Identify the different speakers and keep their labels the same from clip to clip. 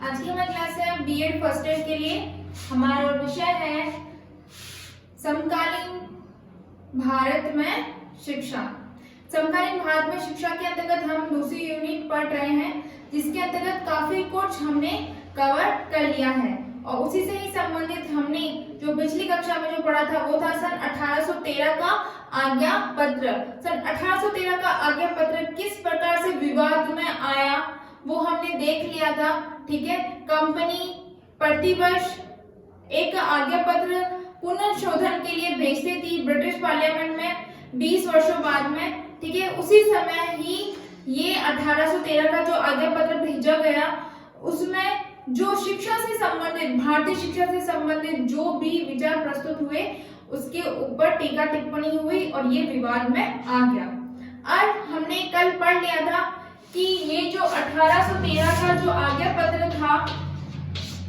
Speaker 1: आज की हमारी क्लास है बीएड फर्स्ट ईयर के लिए। हमारा विषय है समकालीन भारत में शिक्षा। समकालीन भारत में शिक्षा के अंतर्गत हम दूसरी यूनिट पढ़ रहे हैं, जिसके अंतर्गत काफी कुछ हमने कवर कर लिया है और उसी से ही संबंधित हमने जो पिछली कक्षा में जो पढ़ा था वो था सन 1813 का आज्ञा पत्र। सन 1813 का आज्ञा पत्र किस प्रकार से विवाद में आया वो हमने देख लिया था। ठीक है, कंपनी प्रतिवर्ष एक आज्ञा पत्र पुनर्शोधन के लिए भेजती थी ब्रिटिश पार्लियामेंट में 20 वर्षों बाद में। ठीक है, उसी समय ही ये 1813 का जो आज्ञा पत्र भेजा गया उसमें जो शिक्षा से संबंधित, भारतीय शिक्षा से संबंधित जो भी विचार प्रस्तुत हुए उसके ऊपर टीका टिप्पणी हुई और ये विवाद में आ गया। आज हमने कल पढ़ लिया था कि ये जो 1813 का जो आज्ञा पत्र था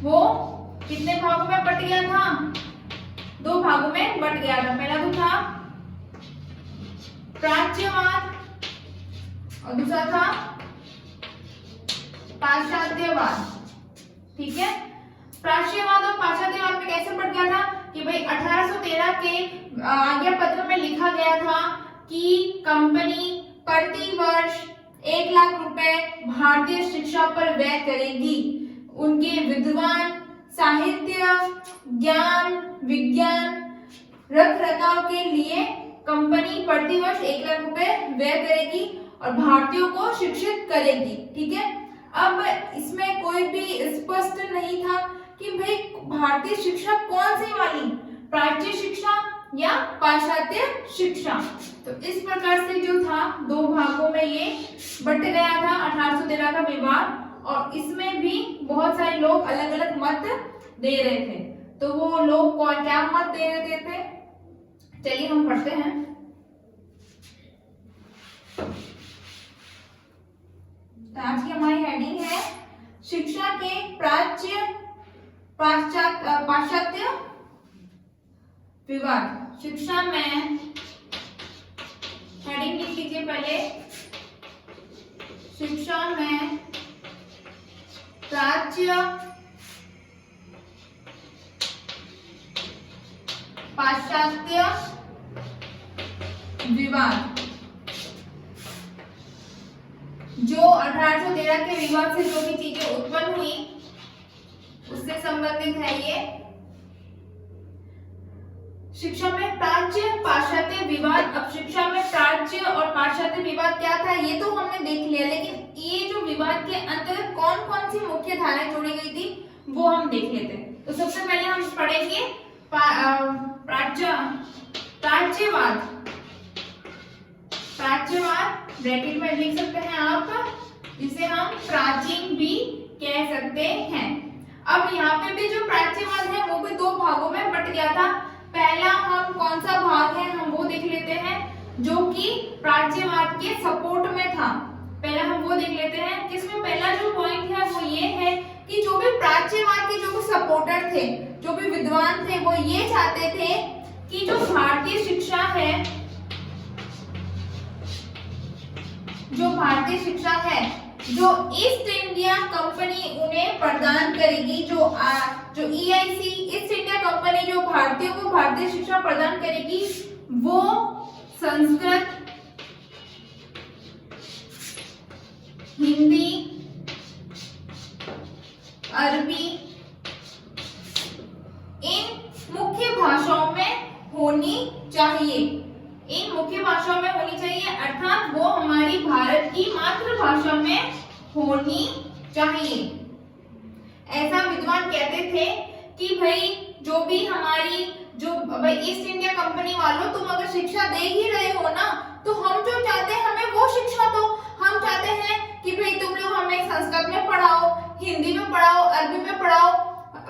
Speaker 1: वो कितने भागों में बट गया था? 2 भागों में बट गया था। पहला तो था प्राच्यवाद और दूसरा था पाश्चात्यवाद। ठीक है, प्राच्यवाद और पाश्चात्यवाद में कैसे बट गया था कि भाई 1813 के आज्ञा पत्र में लिखा गया था कि कंपनी प्रति वर्ष 1 लाख रुपए भारतीय शिक्षा पर व्यय करेगी। उनके विद्वान, साहित्य, ज्ञान, विज्ञान, रख रखाव के लिए कंपनी प्रति वर्ष 1 लाख रुपए व्यय करेगी और भारतीयों को शिक्षित करेगी। ठीक है, अब इसमें कोई भी स्पष्ट नहीं था कि भाई भारतीय शिक्षा कौन सी वाली, प्राच्य शिक्षा या पाश्चात्य शिक्षा। तो इस प्रकार से जो था 2 भागों में ये बट गया था 1813 का विवाद, और इसमें भी बहुत सारे लोग अलग अलग मत दे रहे थे। तो वो लोग कौन क्या मत दे रहे थे, चलिए हम पढ़ते हैं। तो आज की हमारी हेडिंग है शिक्षा के प्राच्य पाश्चात्य विवाद। शिक्षा में हेडिंग लिख लीजिए पहले, शिक्षा में प्राच्य पाश्चात्य विवाद। जो 1813 के विवाद से जो भी चीजें उत्पन्न हुई उससे संबंधित है ये शिक्षा में प्राच्य पाश्चात्य विवाद। अब शिक्षा में प्राच्य और पाश्चात्य विवाद क्या था ये तो हमने देख लिया, लेकिन ये जो विवाद के अंतर्गत कौन कौन सी मुख्य धाराएं जोड़ी गई थी वो हम देख लेते हैं। तो सबसे पहले हम पढ़ेंगे प्राच्यवाद। प्राच्यवाद ब्रैकेट में लिख सकते हैं आप, जिसे हम प्राचीन भी कह सकते हैं। अब यहाँ पे भी जो प्राच्यवाद है वो भी 2 भागों में बट गया था। पहला हम कौन सा भाग है हम वो देख लेते हैं जो कि प्राच्यवाद के सपोर्ट में था। पहला हम वो देख लेते हैं, जिसमें पहला जो पॉइंट है वो ये है कि जो भी प्राच्यवाद के जो भी सपोर्टर थे, जो भी विद्वान थे, वो ये चाहते थे कि जो भारतीय शिक्षा है, जो भारतीय शिक्षा है जो ईस्ट इंडिया कंपनी उन्हें प्रदान करेगी, जो EIC ईस्ट इंडिया कंपनी जो भारतीयों को भारतीय शिक्षा प्रदान करेगी वो संस्कृत, हिंदी, अरबी इन मुख्य भाषाओं में होनी चाहिए। इन मुख्य भाषाओं में होनी चाहिए, अर्थात वो हमारी भारत की मातृभाषा में होनी चाहिए। ऐसा विद्वान कहते थे कि भाई जो भी हमारी जो भाई ईस्ट इंडिया कंपनी वालों तुम अगर शिक्षा दे ही रहे हो ना, तो हम जो चाहते हैं हमें वो शिक्षा दो। हम चाहते हैं कि भाई तुम लोग हमें संस्कृत में पढ़ाओ, हिंदी में पढ़ाओ, अरबी में पढ़ाओ,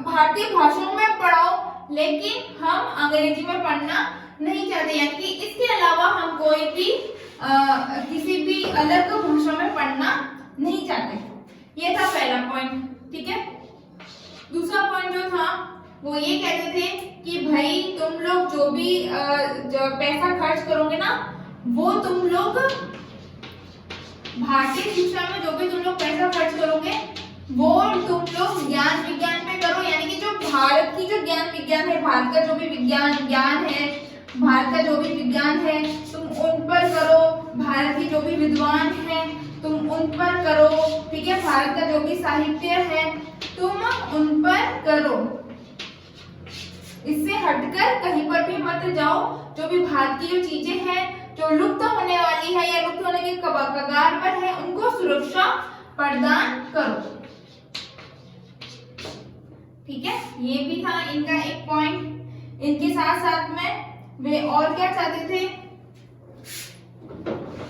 Speaker 1: भारतीय भाषाओं में पढ़ाओ, लेकिन हम अंग्रेजी में पढ़ना नहीं चाहते, यानी कि इसके अलावा हम कोई भी किसी भी अलग भाषा में पढ़ना नहीं चाहते। ये था पहला पॉइंट। ठीक है, दूसरा पॉइंट जो था वो ये कहते थे कि भाई तुम लोग जो भी जो पैसा खर्च करोगे ना वो तुम लोग भारतीय शिक्षा में जो भी तुम लोग पैसा खर्च करोगे वो तुम लोग ज्ञान विज्ञान पे करो, यानी कि जो भारत की जो ज्ञान विज्ञान है, भारत का जो भी ज्ञान है, भारत का जो भी विज्ञान है तुम उन पर करो। भारत के जो भी विद्वान हैं तुम उन पर करो, ठीक है। भारत का जो भी साहित्य है तुम उन पर करो। इससे हटकर कहीं पर भी मत जाओ। जो भी भारत की जो चीजें हैं जो लुप्त होने वाली है या लुप्त होने के कगार पर है उनको सुरक्षा प्रदान करो, ठीक है। ये भी था इनका एक पॉइंट। इनके साथ साथ में वे और क्या चाहते थे,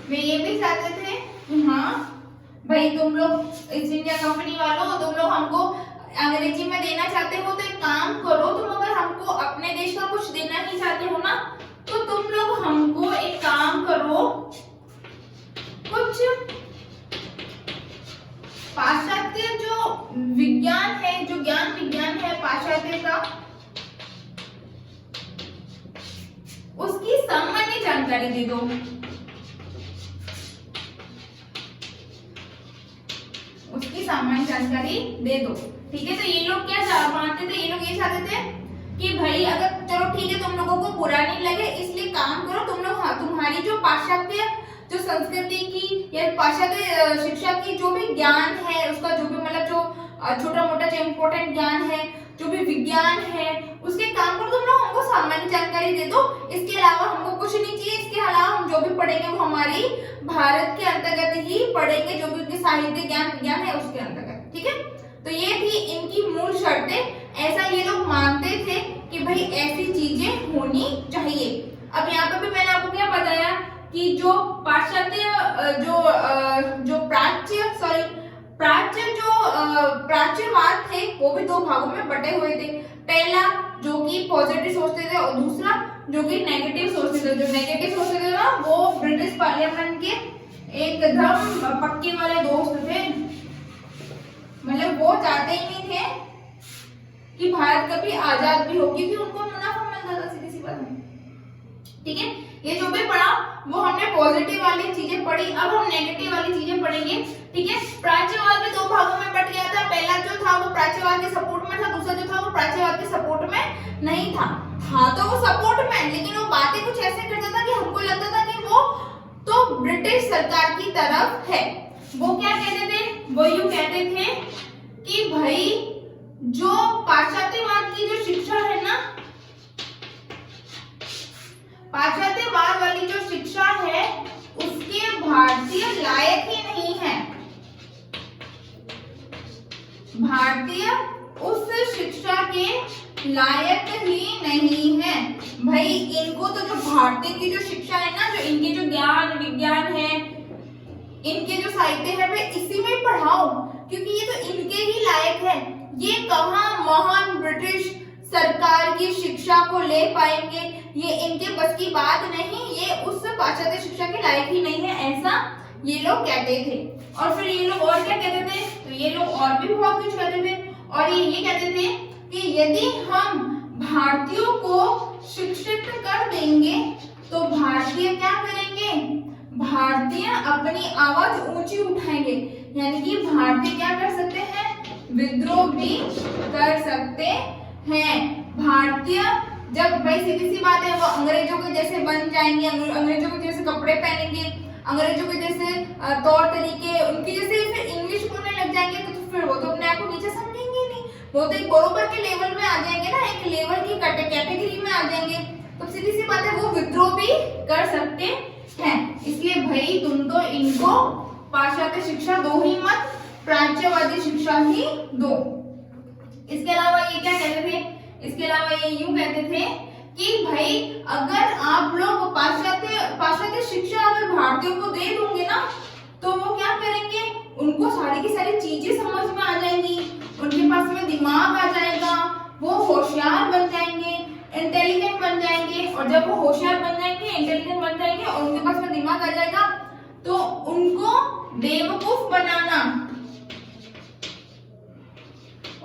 Speaker 1: वे ये भी चाहते थे कि हाँ भाई तुम लोग ईस्ट इंडिया कंपनी वालों, तुम लोग हमको अंग्रेजी में देना चाहते हो तो एक काम करो, तुम अगर हमको अपने देश का कुछ देना ही चाहते हो ना तो तुम लोग हमको एक काम करो, कुछ पाश्चात्य जो विज्ञान है, जो ज्ञान विज्ञान है पाश्चात्य का, उसकी सामान्य जानकारी दे दो। उसकी सामान्य जानकारी दे दो, ठीक है। तो ये लोग क्या मानते थे, ये लोग ये चाहते थे कि भाई अगर चलो ठीक है तुम लोगों को बुरा नहीं लगे इसलिए काम करो, तुम लोग तुम्हारी जो पाश्चात्य जो संस्कृति की या पाश्चात्य शिक्षा की जो भी ज्ञान है उसका जो भी मतलब जो छोटा मोटा जो इम्पोर्टेंट ज्ञान है, जो भी विज्ञान है उसके काम पर तुम लोग हमको सामान्य जानकारी दे दो। इसके अलावा हमको कुछ नहीं चाहिए। इसके अलावा हम जो भी पढ़ेंगे वो हमारी भारत के अंतर्गत ही पढ़ेंगे, जो भी उनके साहित्य ज्ञान विज्ञान है उसके अंतर्गत, ठीक है। तो ये थी इनकी मूल शर्तें। ऐसा ये लोग मानते थे कि भाई ऐसी चीजें होनी चाहिए। अब यहाँ पे भी मैंने आपको क्या बताया कि जो पाश्चात्य जो प्राच्यवाद थे वो भी दो भागों में बटे हुए थे। पहला जो कि पॉजिटिव सोचते थे और दूसरा जो कि नेगेटिव सोचते थे। जो नेगेटिव सोचते थे ना वो ब्रिटिश पार्लियामेंट के एकदम पक्के वाले दोस्त थे, मतलब वो चाहते ही नहीं थे कि भारत कभी आजाद भी हो, क्योंकि उनको मुनाफा मिलता था, सीधी सी बात है, ठीक है। ये जो भी पढ़ा वो हमने पॉजिटिव वाली चीजें पढ़ी, अब हम नेगेटिव वाली चीजें पढ़ेंगे, ठीक है। प्राच्यवाद भी दो भागों में बट गया था। पहला जो था वो प्राच्यवाद के सपोर्ट में था, दूसरा जो था वो प्राच्यवाद के सपोर्ट में नहीं था तो वो सपोर्ट में, लेकिन वो बातें कुछ ऐसे करता था कि हमको लगता था कि वो तो ब्रिटिश सरकार की तरफ है। वो क्या कहते थे, वो यूं कहते थे कि भाई जो पाश्चात्यवाद की जो शिक्षा है ना, पाश्चात्यवाद वाली जो शिक्षा है उसके भारतीय लायक ही नहीं है। भारतीय उस शिक्षा के लायक ही नहीं है। भाई इनको तो जो भारतीय की जो शिक्षा है ना, जो इनके जो ज्ञान विज्ञान है, इनके जो साहित्य है वे इसी में पढ़ाओ, क्योंकि ये तो इनके ही लायक है। ये कहाँ महान ब्रिटिश सरकार की शिक्षा को ले पाएंगे, ये इनके बस की बात नहीं, ये उस पाश्चात्य शिक्षा के लायक ही नहीं है, ऐसा ये लोग कहते थे। और फिर ये लोग और क्या कहते थे, तो ये लोग और भी बहुत कुछ कहते थे। और ये कहते थे कि यदि हम भारतीयों को शिक्षित कर देंगे तो भारतीय क्या करेंगे, भारतीय अपनी आवाज ऊंची उठाएंगे, यानी कि भारतीय क्या कर सकते हैं, विद्रोह भी कर सकते हैं। भारतीय जब भाई सीधी सी बात है वो अंग्रेजों के जैसे बन जाएंगे, अंग्रेजों के जैसे कपड़े पहनेंगे, अंग्रेजों के जैसे तौर तरीके, उनके जैसे फिर इंग्लिश बोलने लग जाएंगे तो फिर वो तो अपने आप को नीचे समझेंगे नहीं, वो तो एक बरोबर के लेवल में आ जाएंगे ना, एक लेवल की कैटेगरी में आ जाएंगे, तो सीधी सी बात है वो विद्रोह भी कर सकते हैं। इसलिए भाई तुम तो इनको पाश्चात्य शिक्षा दो ही मत, प्राच्यवादी शिक्षा ही दो। इसके अलावा ये क्या कहते थे, इसके अलावा ये यूं कहते थे कि भाई अगर आप लोग पाश्चात्य शिक्षा अगर भारतीयों को दे दोगे ना तो वो क्या करेंगे, उनको सारी की सारी चीजें समझ में आ जाएंगी, उनके पास में दिमाग आ जाएगा, वो होशियार बन जाएंगे, इंटेलिजेंट बन जाएंगे। और जब वो होशियार बन जाएंगे, इंटेलिजेंट बन जाएंगे और उनके पास में दिमाग आ जाएगा तो उनको बेवकूफ बनाना,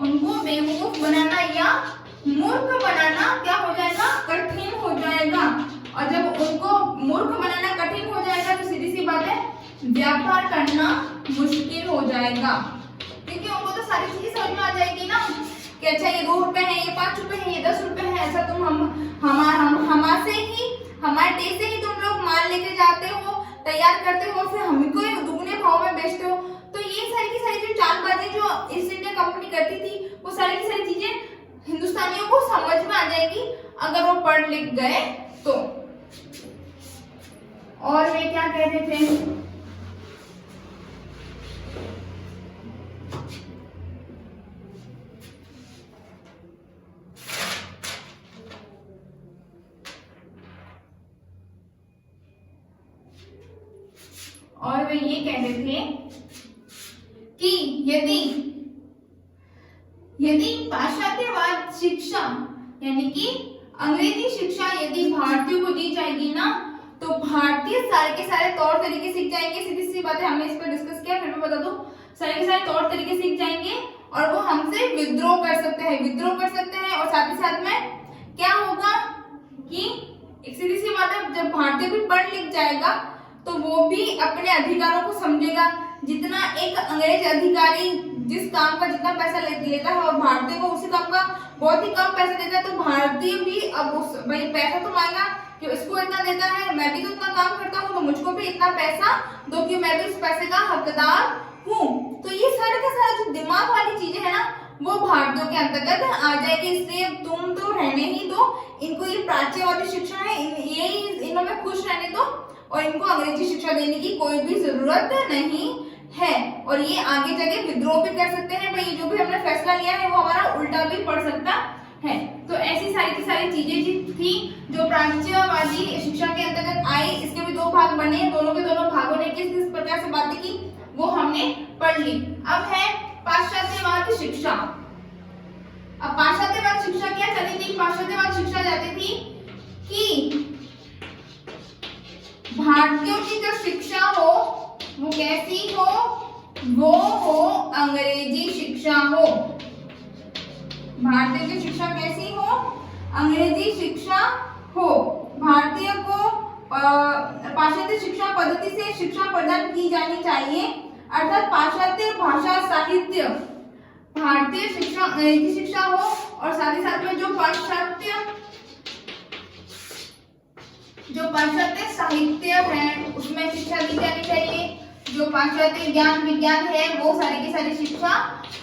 Speaker 1: उनको बेवकूफ बनाना या मूर्ख बनाना क्या हो जाएगा, कठिन हो जाएगा। और जब उनको मूर्ख बनाना कठिन हो जाएगा तो सीधी सी बात है व्यापार करना मुश्किल हो जाएगा। क्योंकि उनको तो सारी चीजें समझ में आ जाएगी ना कि अच्छा ये 2 रुपए है, ये 5 रुपए है, ये 10 रुपए है। ऐसा तुम हमारे देश से ही तुम लोग माल लेके जाते हो, तैयार करते हो, फिर हमको दुगने भाव में बेचते हो। तो ये सारी की सारी जो चालबाजी जो ईस्ट इंडिया कंपनी करती थी, वो सारी की सारी चीजें हिंदुस्तानियों को समझ में आ जाएगी अगर वो पढ़ लिख गए तो। और वे क्या कहते थे, और वे ये कहते थे कि यदि पाश्चात्यवाद शिक्षा यानी कि अंग्रेजी शिक्षा यदि भारतीयों को दी जाएगी ना, तो भारतीय सारे के सारे तौर तरीके सीख जाएंगे। सीधी सी बात है, हमने इस पर डिस्कस किया, फिर मैं बता दूं, सारे के सारे तौर तरीके सीख जाएंगे और वो हमसे विद्रोह कर सकते हैं। और साथ ही साथ में क्या होगा कि एक सीधी सी बात है, जब भारतीय भी पढ़ लिख जाएगा तो वो भी अपने अधिकारों को समझेगा। जितना एक अंग्रेज अधिकारी जिस काम का जितना पैसा लेता है और भारतीय को उसी काम का बहुत ही कम पैसा देता है, तो भारतीय भी अब उस भाई पैसा तो मांगा कि इसको इतना देता है, मैं भी तो इतना काम करता हूँ, तो मुझको भी इतना पैसा दो कि मैं भी उस पैसे का हकदार हूँ। तो ये सारे का सारा जो दिमाग वाली चीजें है ना, वो भारतीयों के अंतर्गत आ जाएगी। इसलिए तुम तो रहने ही दो, इनको ये प्राच्यवादी शिक्षा है, ये इनमें खुश रहने दो और इनको अंग्रेजी शिक्षा देने की कोई भी जरूरत नहीं है। और ये आगे जाके विद्रोह भी कर सकते हैं, भाई जो भी हमने फैसला लिया है वो हमारा उल्टा भी पड़ सकता है। तो ऐसी सारी की सारी चीजें थी जो प्राच्यवादी शिक्षा के अंतर्गत आई। इसके भी 2 भाग बने, दोनों के दोनों भागों ने किस किस प्रकार से बातें की वो हमने पढ़ ली। अब है पाश्चात्यवाद शिक्षा। अब पाश्चात्यवाद शिक्षा क्या चली थी? पाश्चात्यवाद शिक्षा जाती थी कि भारतीयों की जो शिक्षा हो वो कैसी हो, वो हो अंग्रेजी शिक्षा हो। भारतीय की शिक्षा कैसी हो? अंग्रेजी शिक्षा हो। भारतीय को पाश्चात्य शिक्षा पद्धति से शिक्षा प्रदान की जानी चाहिए, अर्थात पाश्चात्य भाषा साहित्य भारतीय शिक्षा अंग्रेजी शिक्षा हो। और साथ ही साथ में जो पाश्चात्य साहित्य है उसमें शिक्षा दी जानी चाहिए। जो पाश्चात्य ज्ञान विज्ञान है वो सारी की सारी शिक्षा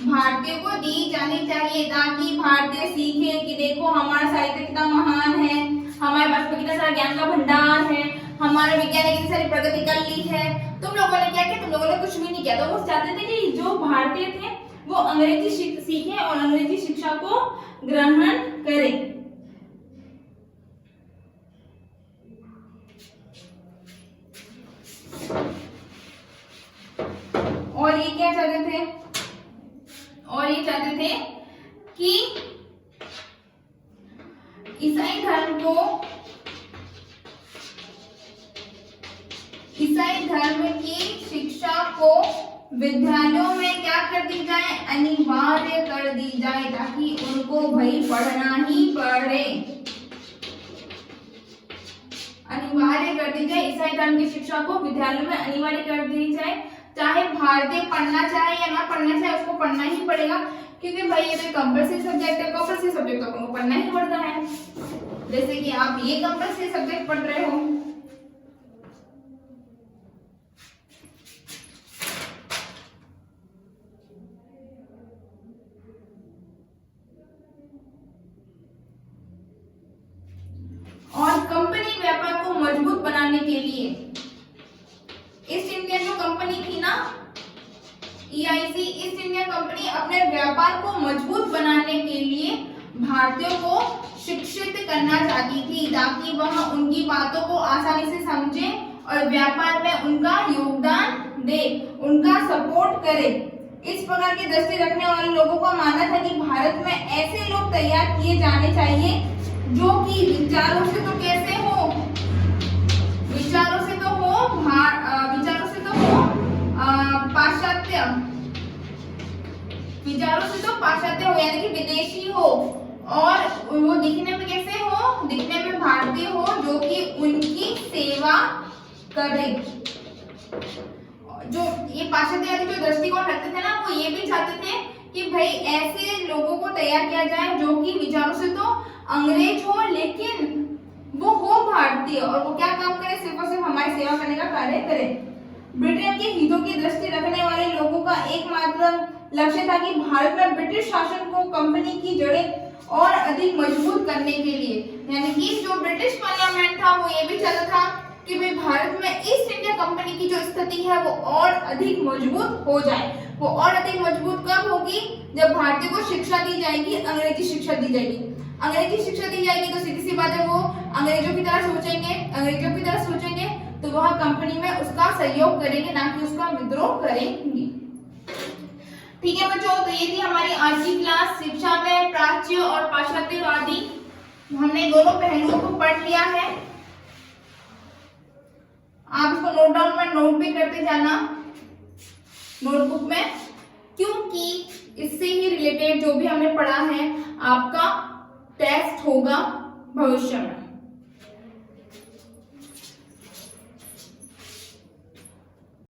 Speaker 1: भारतीय को दी जानी चाहिए, ताकि भारतीय सीखे कि देखो हमारा साहित्य कितना महान है, हमारे पास में कितना सारा ज्ञान का भंडार है, हमारे विज्ञान ने कितनी सारी प्रगति कर ली है। तुम लोगों ने क्या किया? तुम लोगों ने कुछ भी नहीं किया। तो वो चाहते थे कि जो भारतीय थे वो अंग्रेजी सीखें और अंग्रेजी शिक्षा को ग्रहण करें। और ये क्या चाहते थे? और ये चाहते थे कि ईसाई धर्म की शिक्षा को विद्यालयों में क्या कर दी जाए? अनिवार्य कर दी जाए, ताकि उनको भाई पढ़ना ही पड़े। अनिवार्य कर दी जाए, ईसाई धर्म की शिक्षा को विद्यालयों में अनिवार्य कर दी जाए। चाहे भारतीय पढ़ना चाहे या ना पढ़ना चाहे, उसको पढ़ना ही पड़ेगा, क्योंकि भाई ये तो कंपल्सरी सब्जेक्ट है। कंपल्सरी सब्जेक्ट तो आपको पढ़ना ही पड़ता है। जैसे कि आप ये कंपल्सरी सब्जेक्ट पढ़ रहे हो, और कंपनी व्यापार को मजबूत बनाने के लिए ईस्ट इंडिया जो कंपनी थी ना, EIC ईस्ट इंडिया कंपनी अपने व्यापार को मजबूत बनाने के लिए भारतीयों को शिक्षित करना चाहती थी, ताकि वह उनकी बातों को आसानी से समझे और व्यापार में उनका योगदान दे, उनका सपोर्ट करे। इस प्रकार की दृष्टि रखने वाले लोगों का मानना था कि भारत में ऐसे लोग तैयार किए जाने चाहिए जो कि विचारों से तो कैसे हो, विचारों से तो हो पाश्चात्य, विचारों से तो पाश्चात्य हो, यानी कि विदेशी हो, और वो दिखने में कैसे हो? दिखने में भारतीय हो, जो कि उनकी सेवा करे। जो ये पाश्चात्यवादी जो दृष्टिकोण रखते थे ना, वो ये भी चाहते थे कि भाई ऐसे लोगों को तैयार किया जाए जो कि विचारों से तो अंग्रेज हो लेकिन वो हो भारतीय, और वो क्या काम करे, सिर्फ और सिर्फ हमारी सेवा करने का कार्य करे। ब्रिटेन के हितों की दृष्टि रखने वाले लोगों का एकमात्र लक्ष्य था कि भारत में ब्रिटिश शासन को कंपनी की जड़ें और अधिक मजबूत करने के लिए, यानी कि जो ब्रिटिश पार्लियामेंट था वो ये भी चाहता था कि भाई भारत में ईस्ट इंडिया कंपनी की जो स्थिति है वो और अधिक मजबूत हो जाए। वो और अधिक मजबूत कब होगी, जब भारतीय को शिक्षा दी जाएगी, अंग्रेजी शिक्षा दी जाएगी। अंग्रेजी शिक्षा दी जाएगी तो सीधी सी बात है वो अंग्रेजों की तरह सोचेंगे, तो वह कंपनी में उसका सहयोग करेंगे, ना कि उसका विद्रोह करेंगे। ठीक है बच्चों, तो ये थी हमारी आज की क्लास, शिक्षा में प्राच्य और पाश्चात्यवादी। हमने दोनों पहलुओं को पढ़ लिया है। आप इसको नोट डाउन में नोट भी करते जाना नोटबुक में, क्योंकि इससे ही रिलेटेड जो भी हमने पढ़ा है आपका टेस्ट होगा भविष्य में।